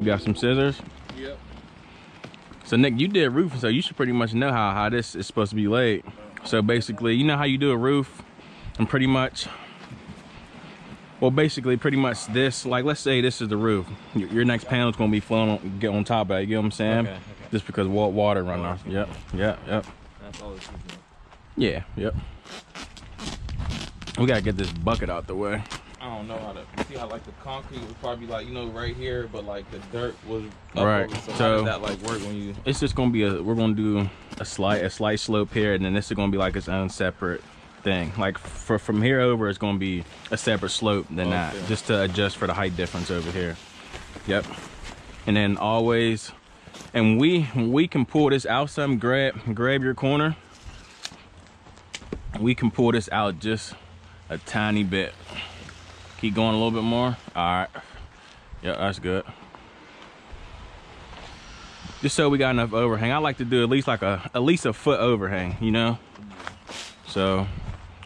You got some scissors? Yep. So Nick, you did roofing, so you should pretty much know how this is supposed to be laid. So basically, you know how you do a roof, and pretty much, well, basically, pretty much this, like, let's say this is the roof. Your next panel is going to be flowing get on top of that. You get what I'm saying? Okay. Just because water running off. Yep. That's all it's doing. Yeah. Yep. We gotta get this bucket out the way. I don't know how to see how like the concrete would probably be like, you know, right here, but like the dirt was up right. Over, so how so does that like work when you? It's just gonna be we're gonna do a slight slope here, and then this is gonna be like its own separate thing. Like from here over, it's gonna be a separate slope than that, just to adjust for the height difference over here. Yep. And then always, and we can pull this out some. Grab your corner. We can pull this out just a tiny bit. Keep going a little bit more. All right. Yeah, that's good. Just so we got enough overhang. I like to do at least a foot overhang, you know. So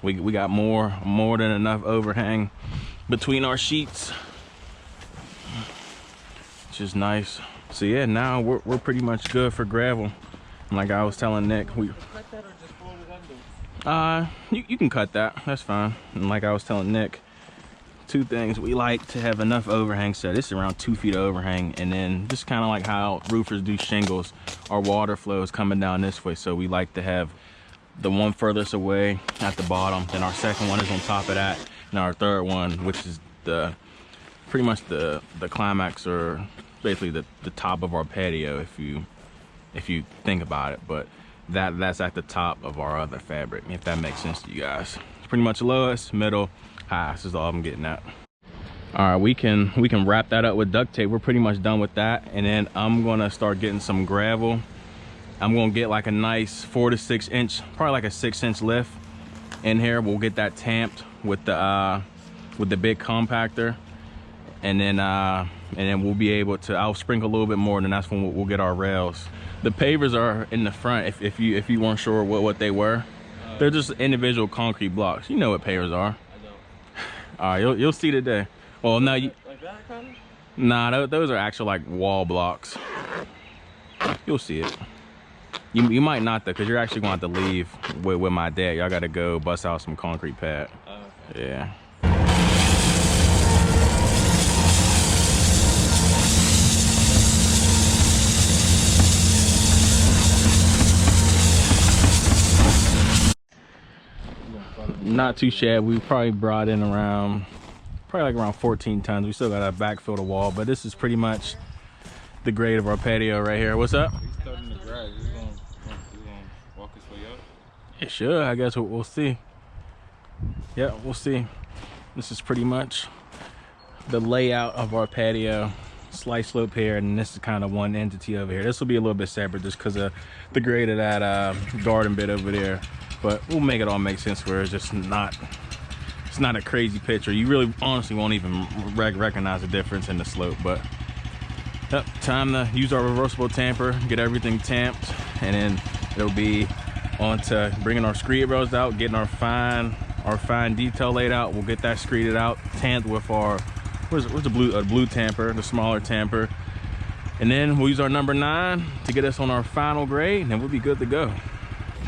we got more than enough overhang between our sheets, which is nice. So yeah, now we're pretty much good for gravel. And like I was telling Nick, you can cut that. That's fine. And like I was telling Nick, two things: we like to have enough overhang, so this is around 2 feet of overhang, and then just kind of like how roofers do shingles, our water flow is coming down this way, so we like to have the one furthest away at the bottom, then our second one is on top of that, and our third one, which is pretty much the climax, or basically the top of our patio, if you think about it. But that's at the top of our other fabric, if that makes sense to you guys. It's pretty much lowest, middle, high. This is all I'm getting at. All right, we can wrap that up with duct tape. We're pretty much done with that, and then I'm gonna start getting some gravel. I'm gonna get like a nice 4 to 6 inch, probably like a 6-inch lift in here. We'll get that tamped with the big compactor, and then we'll be able to, I'll sprinkle a little bit more, and then that's when we'll get our rails. The pavers are in the front, if you weren't sure what they were. They're just individual concrete blocks. You know what pavers are. All right, you'll see today. Well, no, like that kind of? Nah, those are actual like wall blocks. You'll see it. You might not though, because you're actually going to have to leave with my dad. Y'all got to go bust out some concrete pad. Okay. Yeah. Not too shabby. We probably brought in around 14 tons. We still got to backfill the wall, but this is pretty much the grade of our patio right here. What's up? He's starting the garage. He's gonna walk his way up. It should. I guess we'll see. Yeah, we'll see. This is pretty much the layout of our patio. Slight slope here, and this is kind of one entity over here. This will be a little bit separate just because of the grade of that garden bit over there. But we'll make it all make sense where it's just not, it's not a crazy picture. You really honestly won't even recognize the difference in the slope. But yep, time to use our reversible tamper, get everything tamped, and then it'll be on to bringing our screed rails out, getting our fine detail laid out. We'll get that screeded out, tamped with our, where's the blue tamper, the smaller tamper. And then we'll use our number 9 to get us on our final grade, and then we'll be good to go.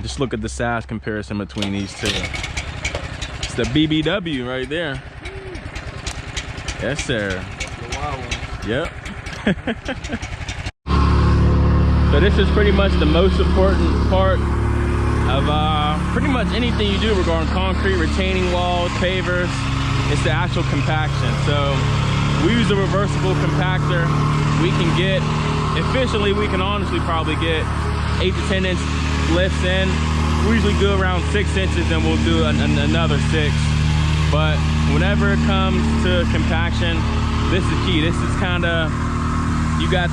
Just look at the size comparison between these two. It's the BBW right there. Yes, sir. The wild one. Yep. So this is pretty much the most important part of pretty much anything you do regarding concrete, retaining walls, pavers. It's the actual compaction. So we use a reversible compactor. We can get, efficiently, we can honestly probably get 8 to 10 inch lifts in. We usually do around 6 inches, and we'll do another 6. But whenever it comes to compaction, this is key. This is kind of, you got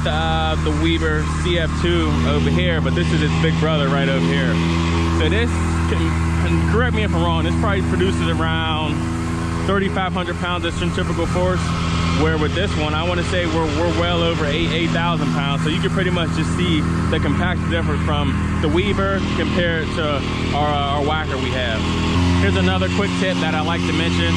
the Weber CF2 over here, but this is its big brother right over here. So this, and correct me if I'm wrong, this probably produces around 3,500 pounds of centrifugal force, where with this one, I want to say we're well over 8,000 pounds. So you can pretty much just see the compaction difference from the Weber compared to our whacker we have. Here's another quick tip that I like to mention.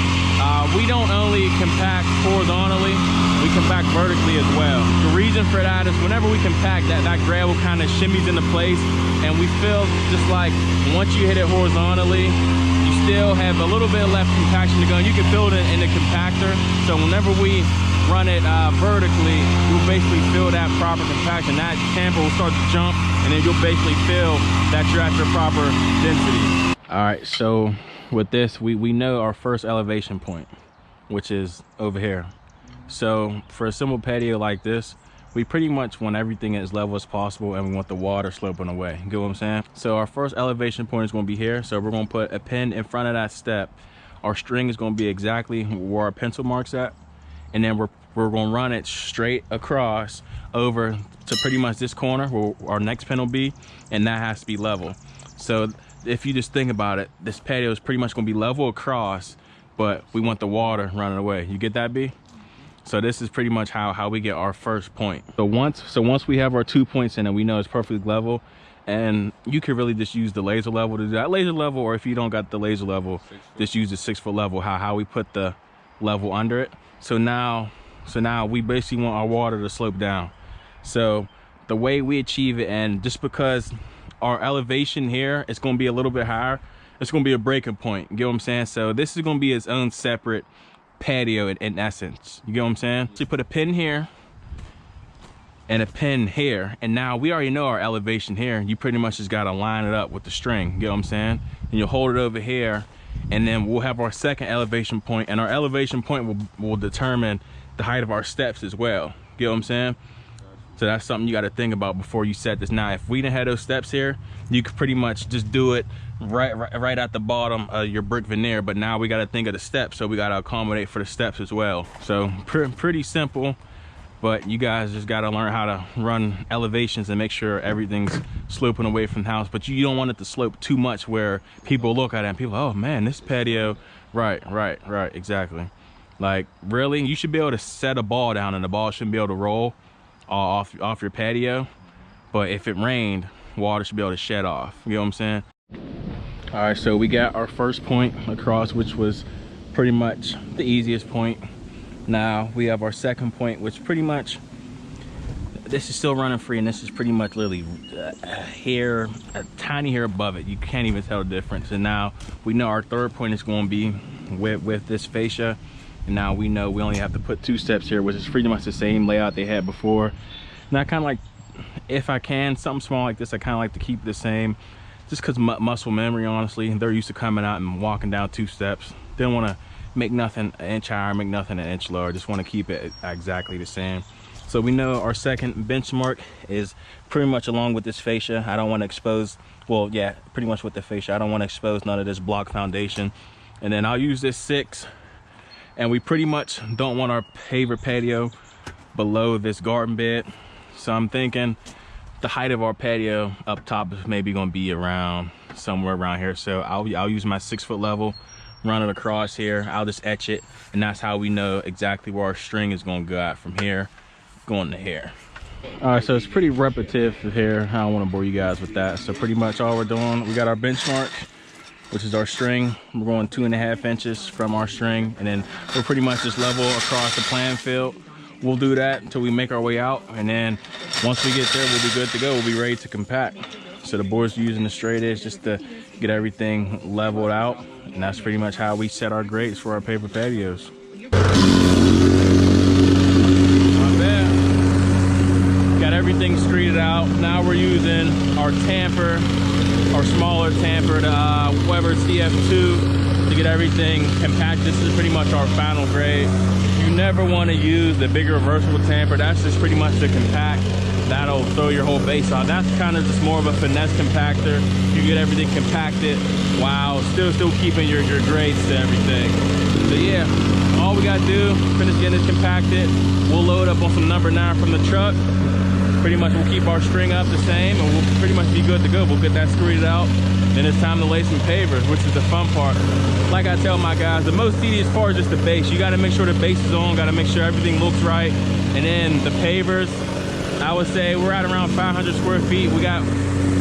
We don't only compact horizontally, we compact vertically as well. The reason for that is whenever we compact, that gravel kind of shimmies into place, and we feel just like once you hit it horizontally, you still have a little bit left compaction to go, and you can feel it in the compactor. So whenever we run it vertically, you'll basically feel that proper compaction. That tamper will start to jump, and then you'll basically feel that you're at your proper density. All right, so with this, we know our first elevation point, which is over here. So for a simple patio like this, we pretty much want everything as level as possible, and we want the water sloping away. You get what I'm saying? So our first elevation point is going to be here. So we're going to put a pin in front of that step. Our string is going to be exactly where our pencil marks at, and then we're going to run it straight across over to pretty much this corner where our next pin will be, and that has to be level. So if you just think about it, this patio is pretty much going to be level across, but we want the water running away. You get that, B? So this is pretty much how we get our first point. So once we have our 2 points in and we know it's perfectly level, and you can really just use the laser level to do that laser level, or if you don't got the laser level, just use the 6-foot level, how we put the level under it. So now we basically want our water to slope down. So the way we achieve it, and just because our elevation here is going to be a little bit higher, it's going to be a breaking point. You get what I'm saying? So this is going to be its own separate patio in essence. You get what I'm saying? So you put a pin here and a pin here, and now we already know our elevation here. You pretty much just got to line it up with the string. You get what I'm saying? And you'll hold it over here, and then we'll have our second elevation point, and our elevation point will determine the height of our steps as well. You get what I'm saying? So that's something you got to think about before you set this. Now, if we didn't have those steps here, you could pretty much just do it right at the bottom of your brick veneer. But now we got to think of the steps, so we got to accommodate for the steps as well. So pretty simple, but you guys just got to learn how to run elevations and make sure everything's sloping away from the house. But you don't want it to slope too much where people look at it and people, oh man, this patio. Right, exactly. Like, really, you should be able to set a ball down and the ball shouldn't be able to roll off your patio. But if it rained, water should be able to shed off. You know what I'm saying? All right, so we got our first point across, which was pretty much the easiest point. Now we have our second point, which pretty much, this is still running free, and this is pretty much literally a tiny hair above it. You can't even tell the difference. And now we know our third point is going to be with this fascia. And now we know we only have to put 2 steps here, which is pretty much the same layout they had before. And I kind of like, if I can, something small like this, I kind of like to keep the same, just because muscle memory, honestly. They're used to coming out and walking down 2 steps. They don't want to make nothing an inch higher, make nothing an inch lower. Just want to keep it exactly the same. So we know our second benchmark is pretty much along with this fascia. I don't want to expose, well, yeah, pretty much with the fascia. I don't want to expose none of this block foundation. And then I'll use this 6. And we pretty much don't want our paver patio below this garden bed. So I'm thinking the height of our patio up top is maybe going to be around somewhere around here. So I'll use my 6-foot level, run it across here. I'll just etch it, and that's how we know exactly where our string is going to go out from here going to here. All right, so it's pretty repetitive here. I don't want to bore you guys with that. So pretty much all we're doing, we got our benchmark, which is our string. We're going 2.5 inches from our string, and then we're pretty much just level across the playing field. We'll do that until we make our way out, and then once we get there, we'll be good to go. We'll be ready to compact. So the board's using the straight edge just to get everything leveled out, and that's pretty much how we set our grades for our paper patios. Got everything streeted out. Now we're using our tamper, our smaller tamper, the Weber CF2, to get everything compact. This is pretty much our final grade. You never want to use the bigger reversible tamper. That's just pretty much the compact. That'll throw your whole base off. That's kind of just more of a finesse compactor. You get everything compacted while still keeping your grades to everything. So yeah, all we gotta do, finish getting this compacted. We'll load up on some number 9 from the truck. Pretty much we'll keep our string up the same, and we'll pretty much be good to go. We'll get that screwed out. Then it's time to lay some pavers, which is the fun part. Like I tell my guys, the most tedious part is just the base. You gotta make sure the base is on, gotta make sure everything looks right. And then the pavers, I would say we're at around 500 square feet. We got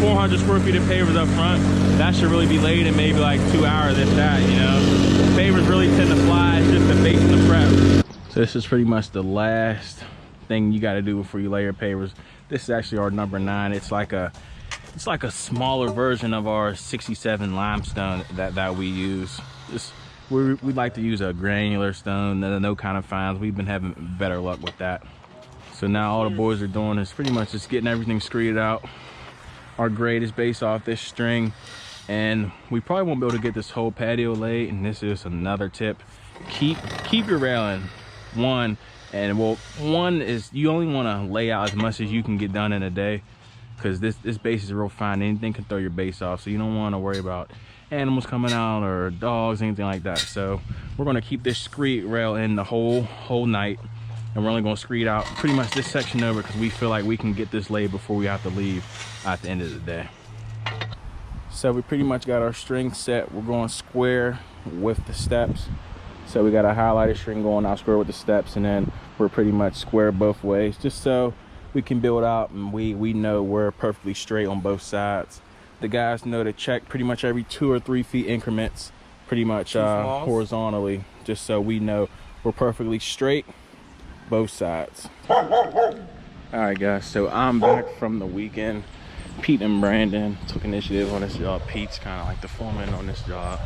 400 square feet of pavers up front. That should really be laid in maybe like 2 hours, if that, you know. Pavers really tend to fly, it's just the base and the prep. So this is pretty much the last thing you got to do before you lay your pavers. This is actually our number 9. It's like a smaller version of our 67 limestone that we use. We like to use a granular stone, no kind of fines. We've been having better luck with that. So now all the boys are doing is pretty much just getting everything screeded out. Our grade is based off this string, and we probably won't be able to get this whole patio laid. And this is another tip: keep your railing one is you only want to lay out as much as you can get done in a day, because this base is real fine. Anything can throw your base off, so you don't want to worry about animals coming out or dogs, anything like that. So we're going to keep this screed rail in the whole night, and we're only going to screed out pretty much this section over, because we feel like we can get this laid before we have to leave at the end of the day. So we pretty much got our string set. We're going square with the steps. So we got a highlighted string going out square with the steps, and then we're pretty much square both ways, just so we can build out and we know we're perfectly straight on both sides. The guys know to check pretty much every 2 or 3 feet increments, pretty much horizontally, just so we know we're perfectly straight both sides. All right guys, so I'm back from the weekend. Pete and Brandon took initiative on this job. Pete's kind of like the foreman on this job.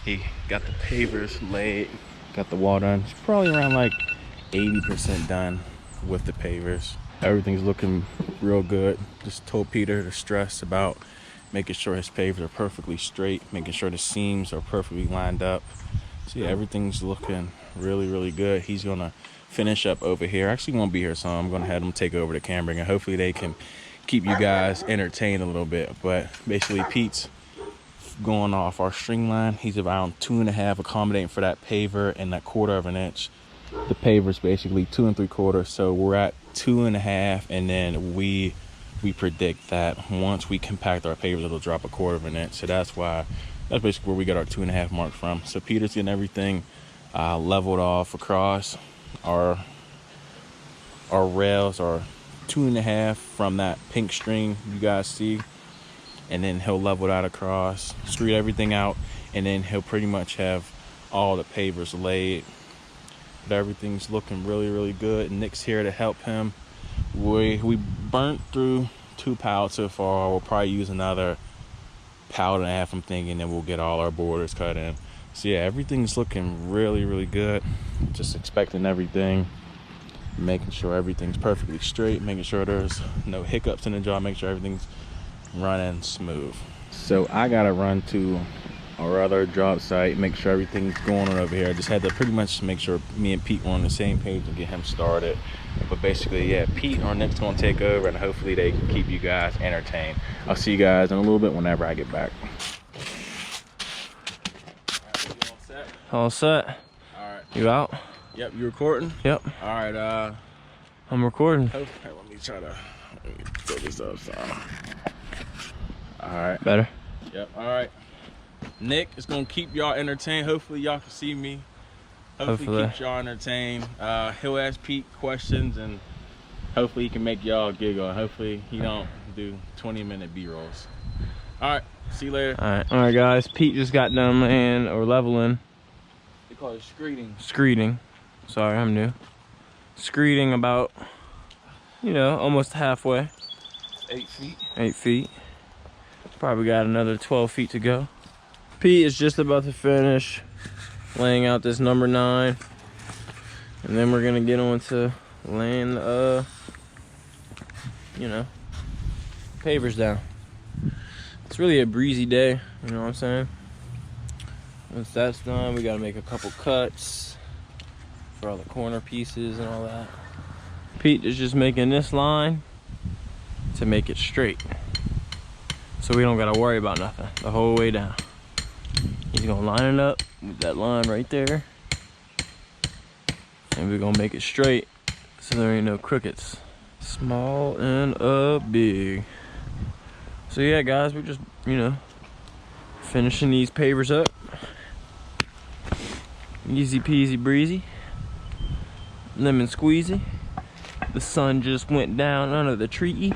He got the pavers laid, got the wall done. It's probably around like 80% done with the pavers. Everything's looking real good. Just told Peter to stress about making sure his pavers are perfectly straight, making sure the seams are perfectly lined up. So yeah, everything's looking really good. He's gonna finish up over here. Actually won't be here, so I'm gonna have them take over the camera, and hopefully they can keep you guys entertained a little bit. But basically Pete's going off our string line. He's around 2.5, accommodating for that paver and that 1/4 of an inch. The paver's basically 2 3/4, so we're at 2.5, and then we predict that once we compact our pavers, it'll drop 1/4 of an inch. So that's basically where we got our 2.5 mark from. So Peter's getting everything leveled off across. Our rails are 2.5 from that pink string you guys see, and then he'll level that across, screed everything out, and then he'll pretty much have all the pavers laid. But everything's looking really good. Nick's here to help him. We burnt through 2 pallets so far. We'll probably use another pallet and a half, I'm thinking, and we'll get all our borders cut in. So yeah, everything's looking really good. Just expecting everything, making sure everything's perfectly straight, making sure there's no hiccups in the job, making sure everything's running smooth. So I gotta run to our other job site, make sure everything's going on over here. I just had to pretty much make sure me and Pete were on the same page and get him started. But basically, yeah, Pete or Nick's gonna take over, and hopefully they can keep you guys entertained. I'll see you guys in a little bit whenever I get back. All set. All right. You out? Yep, you recording? Yep. All right, I'm recording. okay, let me throw this up. So. All right. Better? Yep, all right. Nick is gonna keep y'all entertained. Hopefully y'all can see me. Hopefully keep y'all entertained. He'll ask Pete questions, and hopefully he can make y'all giggle. Hopefully he don't do 20-minute B-rolls. All right, see you later. All right, guys. Pete just got done laying or leveling. They call it screeding. Screeding. Sorry, I'm new. Screeding about, almost halfway. 8 feet. 8 feet. Probably got another 12 feet to go. Pete is just about to finish laying out this number 9, and then we're gonna get on to laying pavers down. It's really a breezy day, you know what I'm saying? Once that's done, we gotta make a couple cuts for all the corner pieces and all that. Pete is just making this line to make it straight, so we don't gotta worry about nothing the whole way down. He's gonna line it up with that line right there, and we're gonna make it straight so there ain't no crookeds. Small and big. So yeah, guys, we're just, finishing these pavers up. Easy peasy breezy. Lemon squeezy. The sun just went down under the tree.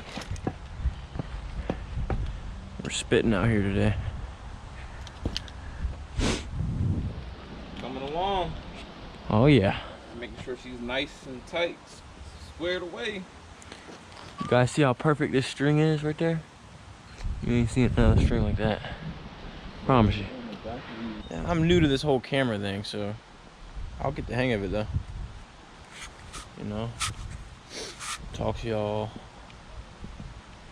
We're spitting out here today. Coming along. Oh yeah. Making sure she's nice and tight, squared away. You guys see how perfect this string is right there? You ain't seen another string like that. Promise you. Yeah, I'm new to this whole camera thing, so I'll get the hang of it though. You know, talk to y'all.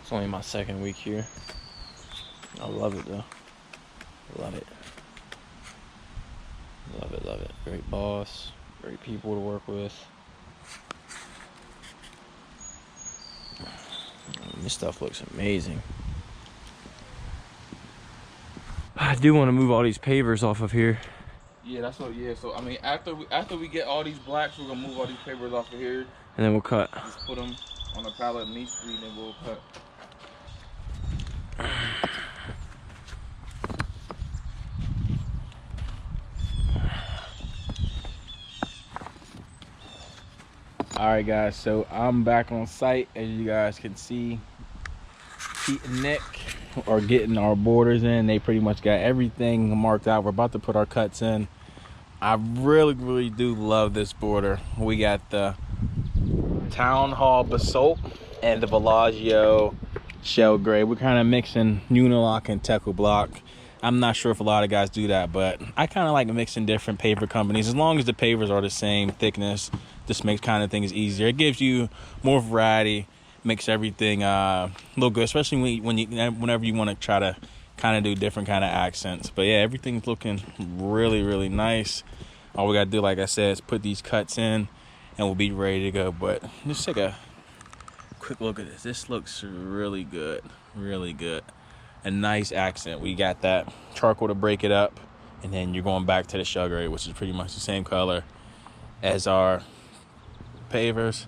It's only my second week here. I love it though. Love it. Love it, love it. Great boss, great people to work with. This stuff looks amazing. I do want to move all these pavers off of here. Yeah, that's what. Yeah, so I mean, after we get all these blacks, we're gonna move all these papers off of here. And then we'll cut. Just put them on a pallet neatly, and then we'll cut. All right, guys, so I'm back on site. As you guys can see, Pete and Nick are getting our borders in. They pretty much got everything marked out. We're about to put our cuts in. I really do love this border. We got the Town Hall Basalt and the Bellagio Shell Gray. We're kind of mixing Unilock and Techo Block. I'm not sure if a lot of guys do that, but I kind of like mixing different paver companies. As long as the pavers are the same thickness, just makes kind of things easier. It gives you more variety, makes everything look good, especially whenever you want to try to kind of do different kind of accents. But yeah, everything's looking really nice. All we gotta do, like I said, is put these cuts in and we'll be ready to go. But just take a quick look at this. This looks really good. A nice accent. We got that charcoal to break it up, and then you're going back to the shell gray, which is pretty much the same color as our pavers.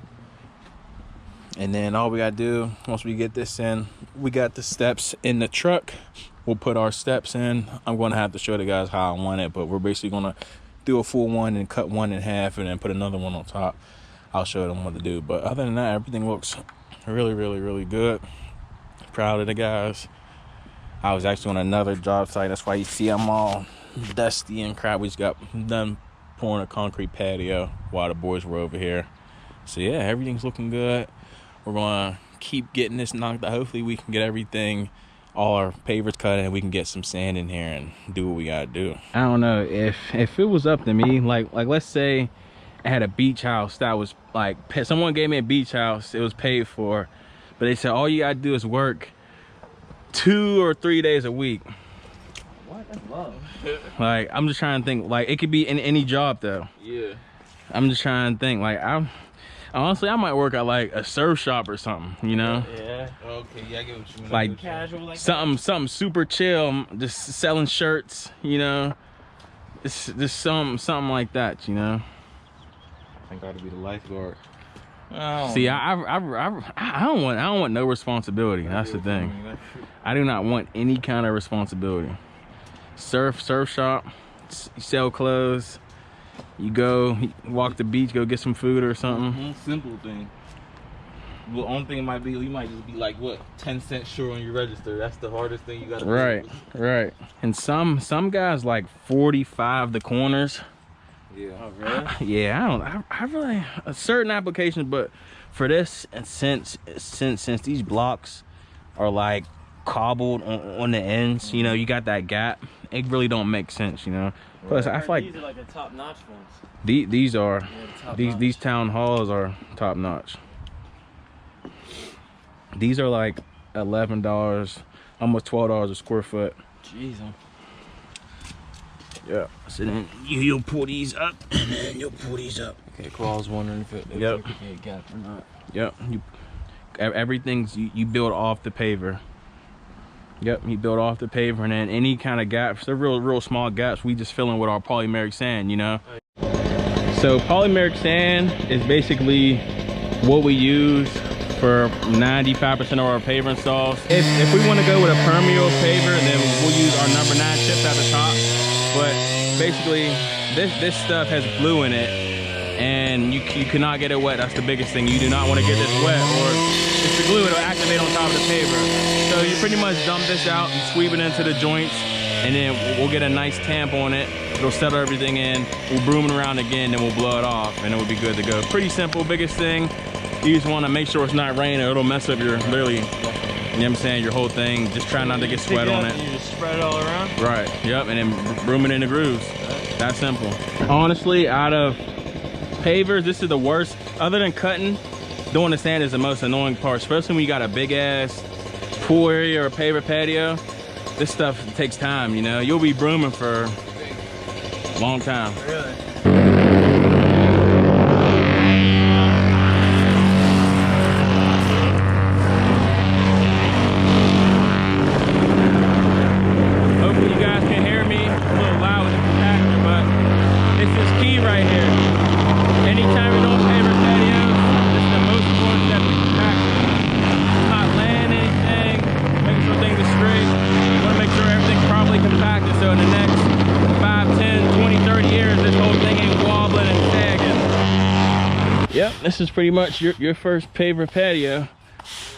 And then all we gotta do, once we get this in, we got the steps in the truck. We'll put our steps in. I'm gonna have to show the guys how I want it, but we're basically gonna do a full one and cut one in half and then put another one on top. I'll show them what to do. But other than that, everything looks really good. Proud of the guys. I was actually on another job site. That's why you see I'm all dusty and crap. We just got done pouring a concrete patio while the boys were over here. So yeah, everything's looking good. We're gonna keep getting this knocked out. Hopefully we can get everything, all our pavers cut, and we can get some sand in here and do what we gotta do. I don't know, if it was up to me, like let's say I had a beach house that was like, someone gave me a beach house, it was paid for, but they said all you gotta do is work 2 or 3 days a week. What? That's love. Like, I'm just trying to think, like, it could be in any job though. Yeah. I'm just trying to think, like, honestly, I might work at like a surf shop or something, you know? Yeah. Okay, yeah, I get what you mean. Like Casual like something super chill, just selling shirts, you know? It's just something like that, you know? I think I ought to be the lifeguard. See, I don't want no responsibility. That's the thing. I do not want any kind of responsibility. Surf shop, you sell clothes, you go walk the beach, go get some food or something. Simple thing. The only thing it might be, you might just be like, what, 10 cents short on your register. That's the hardest thing you gotta do. Right. And some guys like 45 the corners. Yeah. Oh, really? Yeah, I really, certain applications, but for this, and since these blocks are like cobbled on the ends, you know, you got that gap, it really don't make sense, you know. Plus, I feel like these are like the top notch ones. These are, Yeah, these town halls are top notch. These are like $11, almost $12 a square foot. Jeez. Yeah. So then you'll pull these up, and then you'll pull these up. Okay, cool. I was wondering if it Yep. could be a gap or not. Yep. Everything's you build off the paver. Yep. You build off the paver, and then any kind of gaps, they're real small gaps, we just fill in with our polymeric sand, you know. So polymeric sand is basically what we use for 95% of our paver installs. If we want to go with a permeable paver, then we'll use our number 9 chips at the top. But basically, this stuff has glue in it, and you cannot get it wet. That's the biggest thing. You do not want to get this wet, or it's the glue, it'll activate on top of the paver. So you pretty much dump this out and sweep it into the joints, and then we'll get a nice tamp on it, It'll settle everything in. We'll broom it around again, then we'll blow it off, and it will be good to go. Pretty simple. Biggest thing, you just want to make sure it's not raining. It'll mess up your, literally, you know what I'm saying, your whole thing. Just try not to get sweat on it. You just spread it all around? Right, yep, and then broom it in the grooves. That simple. Honestly, out of pavers, this is the worst. Other than cutting, doing the sand is the most annoying part, especially when you got a big ass pool area or a paver patio. This stuff takes time, you know. You'll be brooming for a long time. Really? Hopefully you guys can hear me. It's a little loud with the compactor, but this is key right here. Anytime you're doing paver patios, this is the most important step in the compactor. Not laying anything, making sure things are straight. You want to make sure everything's properly compacted so in the next 5, 10, 20, 30 years, this whole thing ain't wobbling and sagging. Yep, this is pretty much your first paver patio.